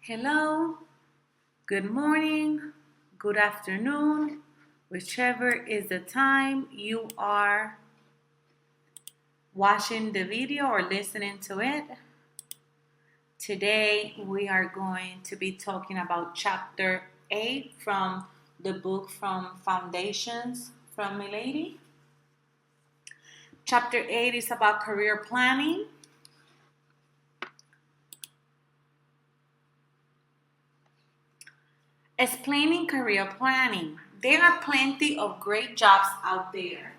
Hello, good morning, good afternoon, whichever is the time you are watching the video or listening to it. Today we are going to be talking about chapter 8 from the book from Foundations from Milady. Chapter 8 is about career planning. Explaining career planning. There are plenty of great jobs out there.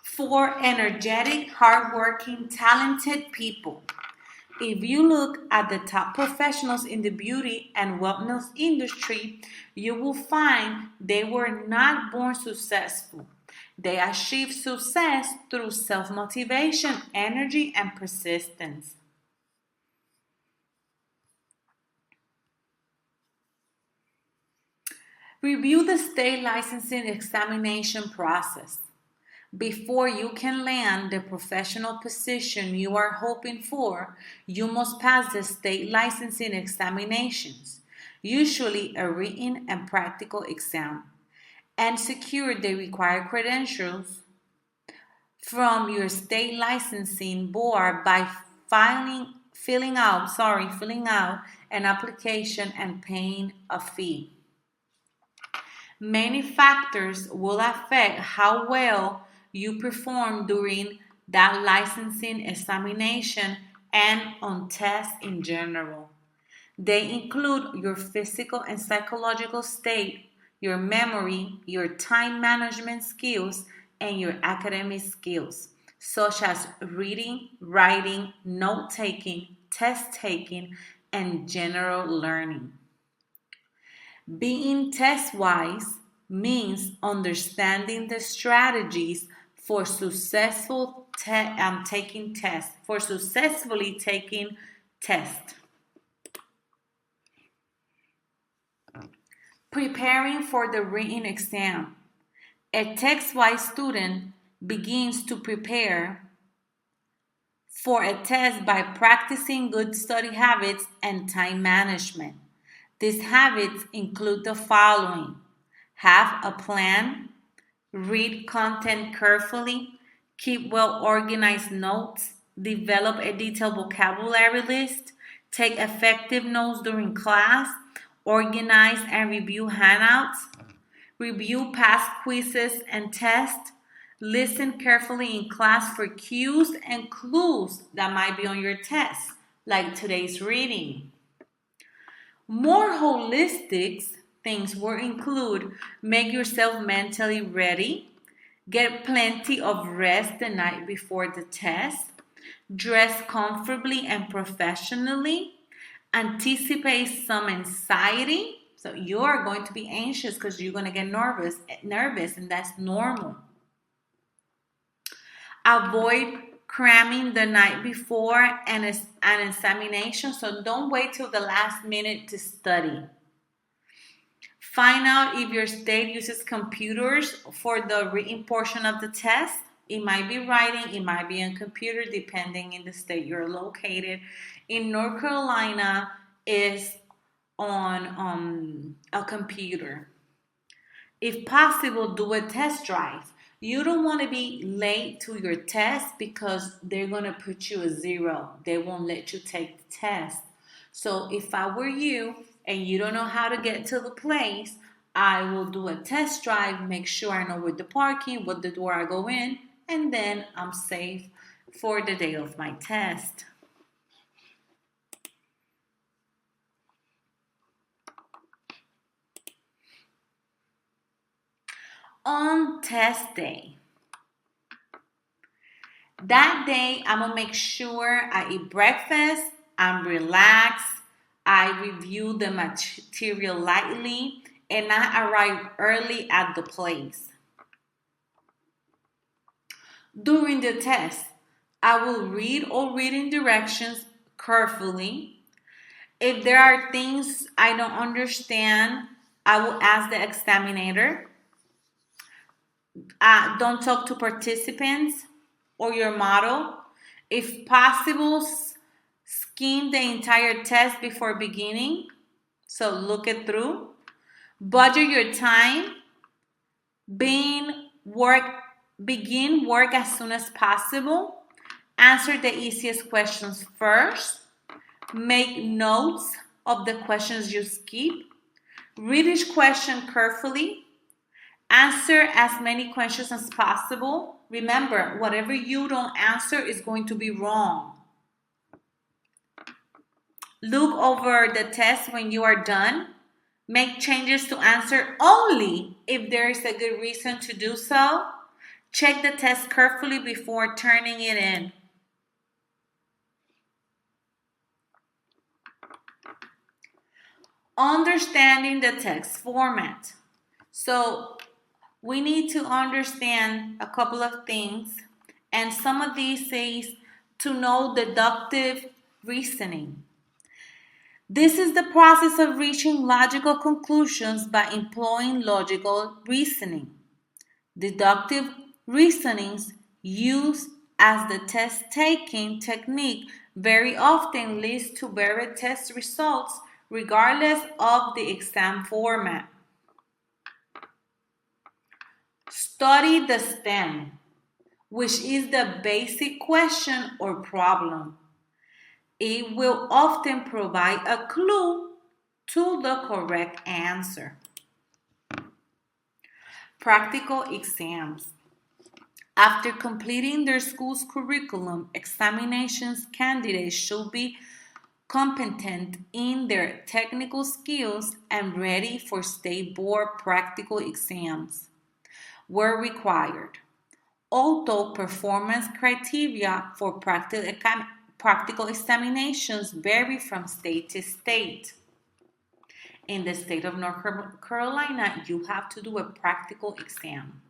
For energetic, hardworking, talented people. If you look at the top professionals in the beauty and wellness industry, you will find they were not born successful. They achieved success through self-motivation, energy, and persistence. Review the state licensing examination process. Before you can land the professional position you are hoping for, you must pass the state licensing examinations, usually a written and practical exam, and secure the required credentials from your state licensing board by filling out an application and paying a fee. Many factors will affect how well you perform during that licensing examination and on tests in general. They include your physical and psychological state, your memory, your time management skills, and your academic skills, such as reading, writing, note taking, test taking, and general learning. Being test-wise means understanding the strategies for successfully taking tests. Preparing for the written exam. A text-wise student begins to prepare for a test by practicing good study habits and time management. These habits include the following: have a plan, read content carefully, keep well organized notes, develop a detailed vocabulary list, take effective notes during class, organize and review handouts, review past quizzes and tests, listen carefully in class for cues and clues that might be on your test, like today's reading. More holistic things will include make yourself mentally ready, get plenty of rest the night before the test, dress comfortably and professionally, anticipate some anxiety. So you are going to be anxious because you're going to get nervous, and that's normal. Avoid cramming the night before an examination, so don't wait till the last minute to study. Find out if your state uses computers for the written portion of the test. It might be writing, it might be on computer, depending in the state you're located. In North Carolina, is on a computer. If possible, do a test drive. You don't want to be late to your test because they're going to put you a 0. They won't let you take the test. So if I were you and you don't know how to get to the place, I will do a test drive, make sure I know where the parking, what the door I go in, and then I'm safe for the day of my test. On test day. That day, I'm going to make sure I eat breakfast, I'm relaxed, I review the material lightly, and I arrive early at the place. During the test, I will read all reading directions carefully. If there are things I don't understand, I will ask the examiner. Don't talk to participants or your model. If possible, skim the entire test before beginning. So look it through. Budget your time. Begin work as soon as possible. Answer the easiest questions first. Make notes of the questions you skip. Read each question carefully. Answer as many questions as possible. Remember, whatever you don't answer is going to be wrong. Look over the test when you are done. Make changes to answer only if there is a good reason to do so. Check the test carefully before turning it in. Understanding the text format. So we need to understand a couple of things, and some of these says to know deductive reasoning. This is the process of reaching logical conclusions by employing logical reasoning. Deductive reasonings used as the test-taking technique very often leads to better test results regardless of the exam format. Study the STEM, which is the basic question or problem. It will often provide a clue to the correct answer. Practical exams. After completing their school's curriculum, examinations candidates should be competent in their technical skills and ready for state board practical exams were required. Although performance criteria for practical examinations vary from state to state. In the state of North Carolina, you have to do a practical exam.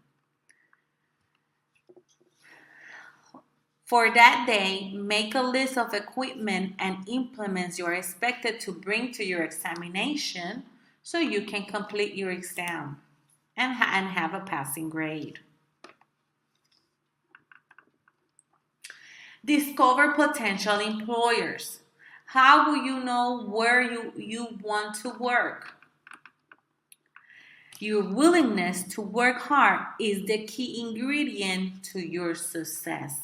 For that day, make a list of equipment and implements you are expected to bring to your examination so you can complete your exam and have a passing grade. Discover potential employers. How will you know where you want to work? Your willingness to work hard is the key ingredient to your success.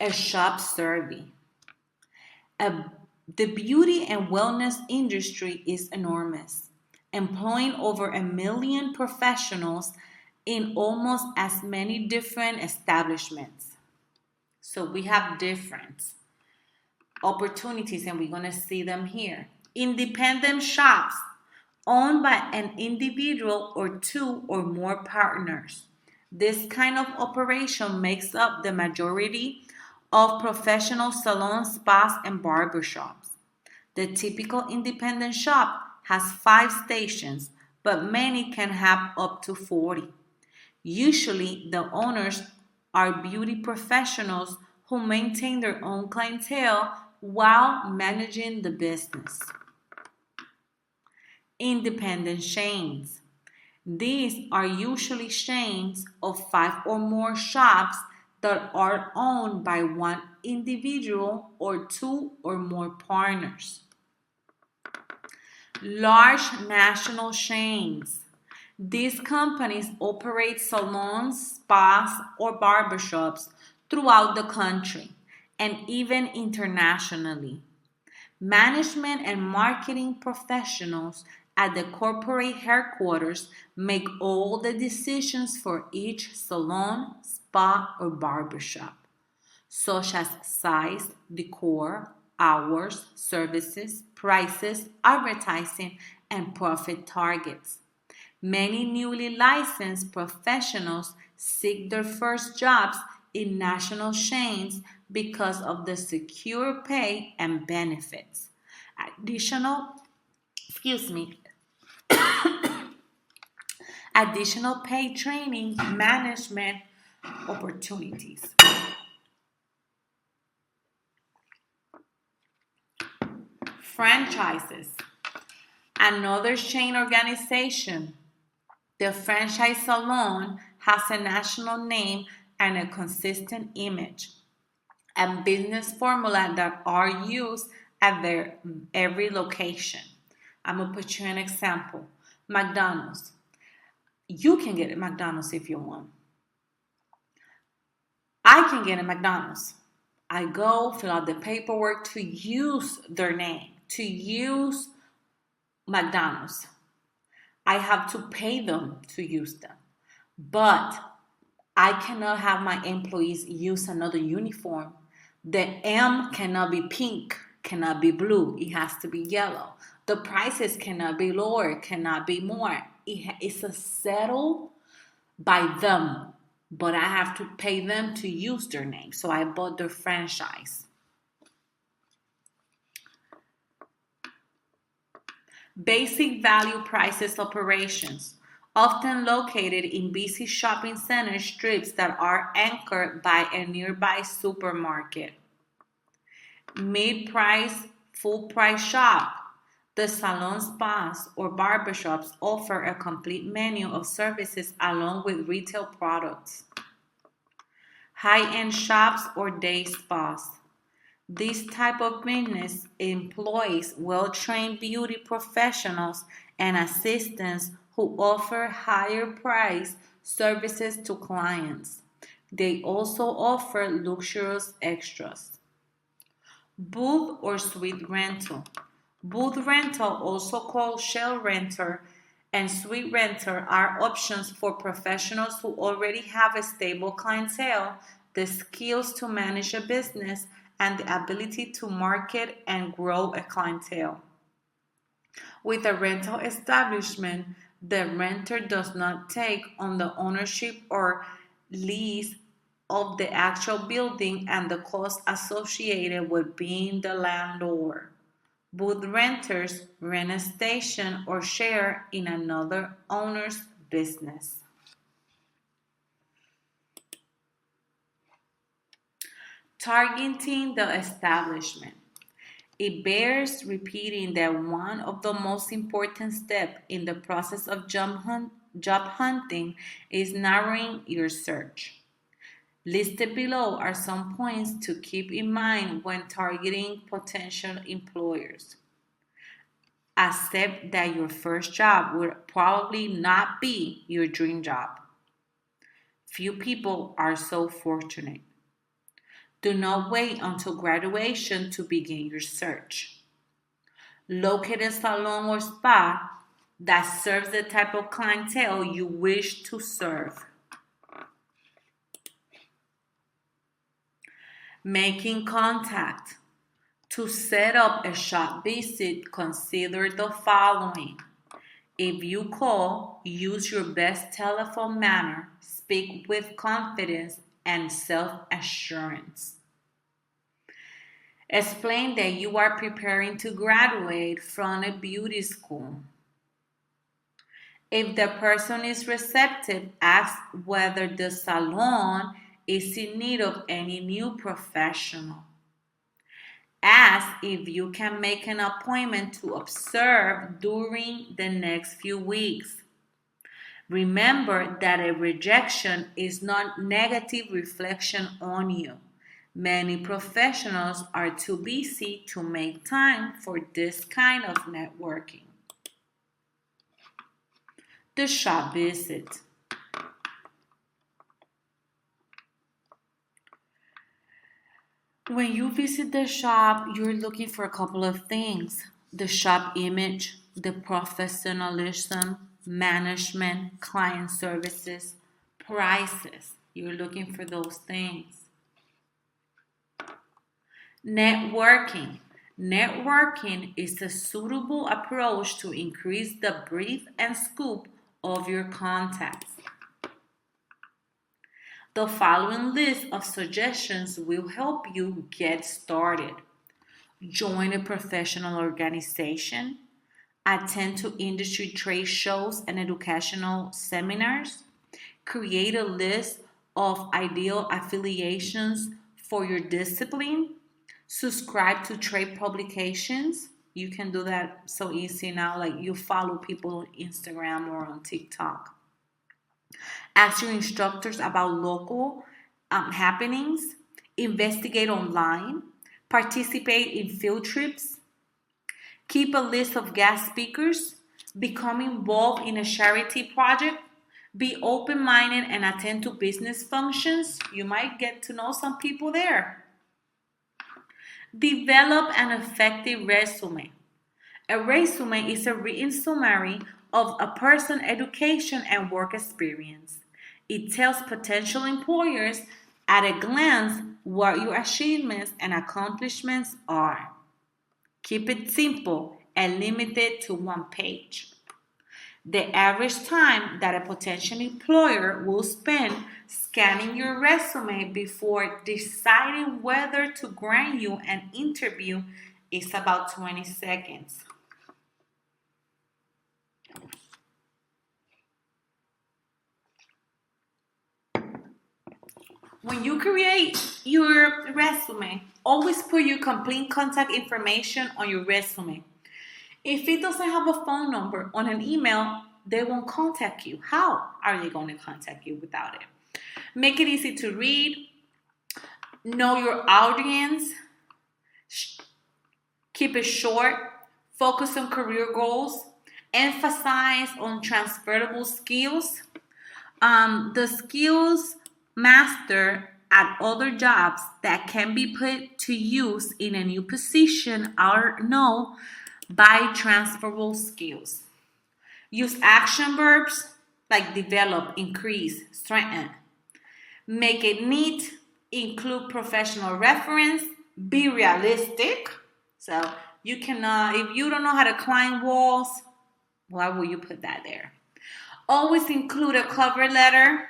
A shop survey. The beauty and wellness industry is enormous, employing over 1 million professionals in almost as many different establishments. So we have different opportunities, and we're going to see them here. Independent shops owned by an individual or two or more partners. This kind of operation makes up the majority of professional salons, spas, and barbershops. The typical independent shop has 5 stations, but many can have up to 40. Usually, the owners are beauty professionals who maintain their own clientele while managing the business. Independent chains. These are usually chains of 5 or more shops that are owned by one individual or 2 or more partners. Large national chains. These companies operate salons, spas, or barbershops throughout the country and even internationally. Management and marketing professionals at the corporate headquarters make all the decisions for each salon, spa, or barbershop, such as size, decor, hours, services, prices, advertising, and profit targets. Many newly licensed professionals seek their first jobs in national chains because of the secure pay and benefits. Additional pay, training, management opportunities. Franchises. Another chain organization The franchise salon has a national name and a consistent image and business formula that are used at their every location. I'm gonna put you an example. McDonald's. You can get at McDonald's if you want. I can get at McDonald's. I go fill out the paperwork to use their name, to use McDonald's. I have to pay them to use them. But I cannot have my employees use another uniform. The M cannot be pink, cannot be blue. It has to be yellow. The prices cannot be lower, cannot be more. It's a settle by them, but I have to pay them to use their name. So I bought their franchise. Basic value prices operations, often located in busy shopping center strips that are anchored by a nearby supermarket. Mid-price, full-price shop. The salon spas or barbershops offer a complete menu of services along with retail products. High-end shops or day spas. This type of business employs well-trained beauty professionals and assistants who offer higher price services to clients. They also offer luxurious extras. Booth or suite rental. Booth rental, also called shell renter, and suite renter are options for professionals who already have a stable clientele, the skills to manage a business, and the ability to market and grow a clientele. With a rental establishment, the renter does not take on the ownership or lease of the actual building and the costs associated with being the landlord. Booth renters rent a station or share in another owner's business. Targeting the establishment. It bears repeating that one of the most important steps in the process of job hunting is narrowing your search. Listed below are some points to keep in mind when targeting potential employers. Accept that your first job will probably not be your dream job. Few people are so fortunate. Do not wait until graduation to begin your search. Locate a salon or spa that serves the type of clientele you wish to serve. Making contact. To set up a shop visit, consider the following. If you call, use your best telephone manner, speak with confidence and self-assurance. Explain that you are preparing to graduate from a beauty school. If the person is receptive, ask whether the salon is in need of any new professional. Ask if you can make an appointment to observe during the next few weeks. Remember that a rejection is not negative reflection on you. Many professionals are too busy to make time for this kind of networking. The shop visit. When you visit the shop, you're looking for a couple of things: the shop image, the professionalism, management, client services, prices. You're looking for those things. Networking. Networking is a suitable approach to increase the breadth and scope of your contacts. The following list of suggestions will help you get started. Join a professional organization. Attend to industry trade shows and educational seminars. Create a list of ideal affiliations for your discipline. Subscribe to trade publications. You can do that so easy now, like you follow people on Instagram or on TikTok. Ask your instructors about local happenings. Investigate online. Participate in field trips. Keep a list of guest speakers. Become involved in a charity project. Be open-minded and attend to business functions. You might get to know some people there. Develop an effective resume. A resume is a written summary of a person's education and work experience. It tells potential employers at a glance what your achievements and accomplishments are. Keep it simple and limited to one page. The average time that a potential employer will spend scanning your resume before deciding whether to grant you an interview is about 20 seconds. When you create your resume, always put your complete contact information on your resume. If it doesn't have a phone number on an email, they won't contact you. How are they going to contact you without it? Make it easy to read. Know your audience. Keep it short. Focus on career goals. Emphasize on transferable skills. The skills master at other jobs that can be put to use in a new position are known by transferable skills. Use action verbs like develop, increase, strengthen. Make it neat. Include professional reference. Be realistic. So you cannot, if you don't know how to climb walls, why will you put that there? Always include a cover letter.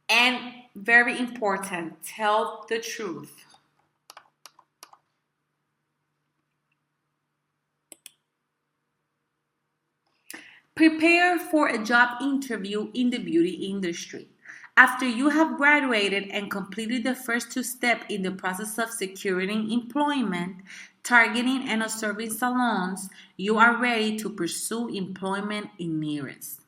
And very important, tell the truth. Prepare for a job interview in the beauty industry. After you have graduated and completed the first two steps in the process of securing employment, targeting and observing salons, you are ready to pursue employment in nearest.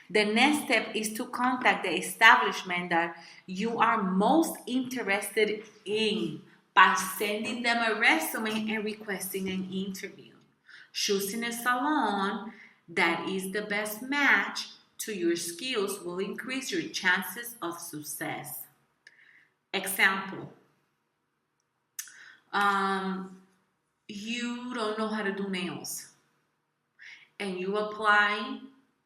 The next step is to contact the establishment that you are most interested in by sending them a resume and requesting an interview. Choosing a salon that is the best match to your skills will increase your chances of success. Example, you don't know how to do nails and you apply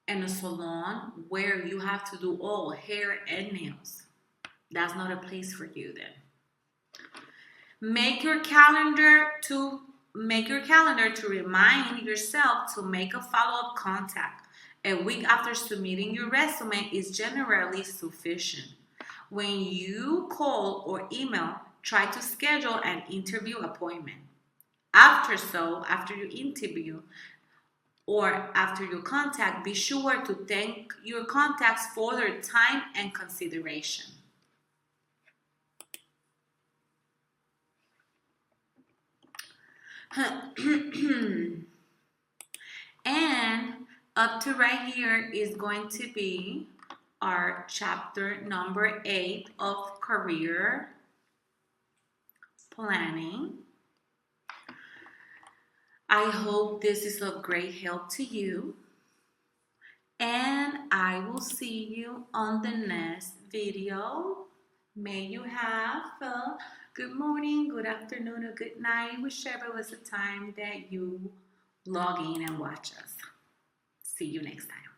in a salon where you have to do all hair and nails. That's not a place for you then. Make your calendar to remind yourself to make a follow-up contact. A week after submitting your resume is generally sufficient. When you call or email, try to schedule an interview appointment. After your interview or after your contact, be sure to thank your contacts for their time and consideration. And up to right here is going to be our chapter number 8 of career planning. I hope this is of great help to you. And I will see you on the next video. May you have a good morning, good afternoon, or good night, whichever was the time that you log in and watch us. See you next time.